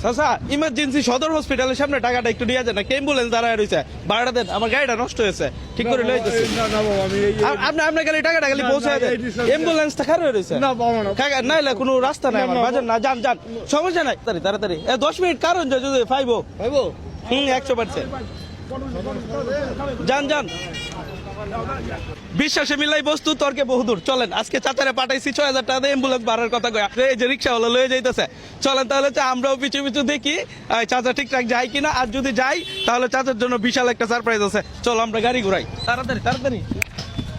চাচা ইমার্জেন্সি সদর হসপিটালের সামনে টাকাটা একটু নিয়ে যান না, অ্যাম্বুলেন্স দাঁড়ায় রয়েছে, ভাড়াটা দেন, আমার গাড়িটা নষ্ট হয়েছে, ঠিক করে লই যাচ্ছি। আপনার খালি টাকাটা খালি পৌঁছায় দেন, অ্যাম্বুলেন্সটা খারাপ হয়ে রয়েছে না, এলে কোনো রাস্তা নাই আমার বাজার না, যান যান, সমস্যা নাই, তাড়াতাড়ি 10 মিনিট কারণ যদি পাইবো 100%। যান যান, বিশ্বাসে মিলাই বস্তু তর্কে বহুদূর। চলেন আজকে চাচারে পাঠাইছি 6000 টাকা দিয়ে অ্যাম্বুলেন্স ভাড়ার কথা কয়া, এই যে রিক্সা হলো লয়ে যাইতেছে। চলেন তাহলে আমরাও পিছু পিছু দেখি চাচা ঠিকঠাক যায় কিনা, আর যদি যাই তাহলে চাচার জন্য বিশাল একটা সারপ্রাইজ আছে। চলো আমরা গাড়ি ঘুরাই, তাড়াতাড়ি।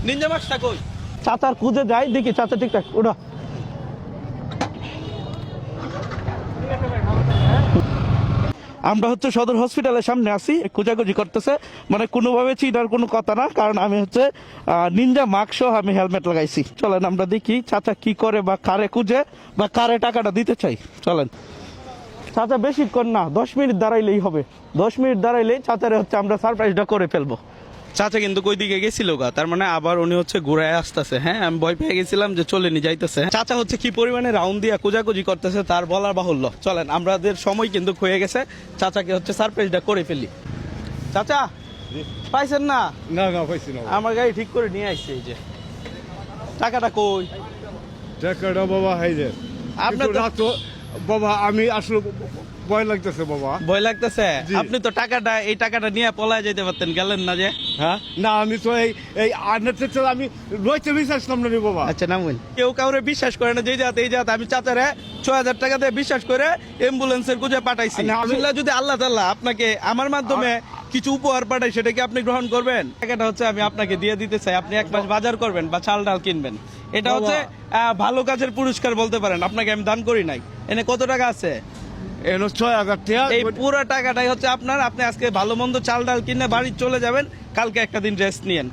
নিনজা মাস্কটা কই? চাচার খুঁজে যাই, দেখি চাচা ঠিকঠাক ওটা। আমরা সদর হসপিটালের সামনে আছি, খোঁজাখুঁজি করতেছে, মানে কোনোভাবে চিনার কোনো কথা না, কারণ আমি নিনজা মাস্ক সহ আমি হেলমেট লাগাইছি। চলেন আমরা দেখি চাচা কি করে, বা কারে খুঁজে, বা কারে টাকাটা দিতে চাই। চলেন চাচা বেশিক্ষণ না, 10 মিনিট দাঁড়াইলেই হবে। 10 মিনিট দাঁড়াইলেই চাচারে আমরা সারপ্রাইজটা করে ফেলবো। চাচা কিন্তু কই দিকে গেছিল গা, তার মানে আবার উনি ঘুরায় আসতেছে। হ্যাঁ, আমি ভয় পেয়ে গেছিলাম যে চলে নি যাইতেছে। চাচা কি পরিমাণে রাউন্ড দিয়া খোঁজাখুঁজি করতেছে তার বলার বাহুল্য। চলেন আমাদের সময় কিন্তু হয়ে গেছে, চাচাকে সারপ্রাইজটা করে ফেলি। চাচা পাইছেন না? না পাইছি না, আমার গাড়ি ঠিক করে নিয়ে আসছে। এই যে টাকাটা কই? টাকাটা বাবা হাইরে আপনার তো বাবা, আমি আসলে ভয় লাগতেছে বাবা। ভয় লাগতেছে? আপনি তো এই টাকাটা নিয়ে পলায় যেতে পারতেন, গেলেন না যে? হ্যাঁ না, আমি তো এই আনাতে আমি রইতে বিশ্বাসলাম না রে বাবা। আচ্ছা নামুন। কেউ কাউরে বিশ্বাস করে না, এই জাত আমি চাচারে 6000 টাকা দিয়ে বিশ্বাস করে অ্যাম্বুলেন্সের খুঁজে পাঠাইছি। যদি আল্লাহ তাআলা আপনাকে আমার মাধ্যমে কিছু উপহার পাঠাই, সেটা কি আপনি গ্রহণ করবেন? টাকাটা আমি আপনাকে দিয়ে দিতে চাই, আপনি 1 মাস বাজার করবেন বা চাল ডাল কিনবেন। এটা ভালো কাজের পুরস্কার বলতে পারেন, আপনাকে আমি দান করি নাই। এনে কত টাকা আছে? 6000 টাকা। এই পুরো টাকাটাই আপনার। আপনি আজকে ভালো মন্দ চাল ডাল কিনে বাড়ি চলে যাবেন, কালকে একটা দিন রেস্ট নিয়েন।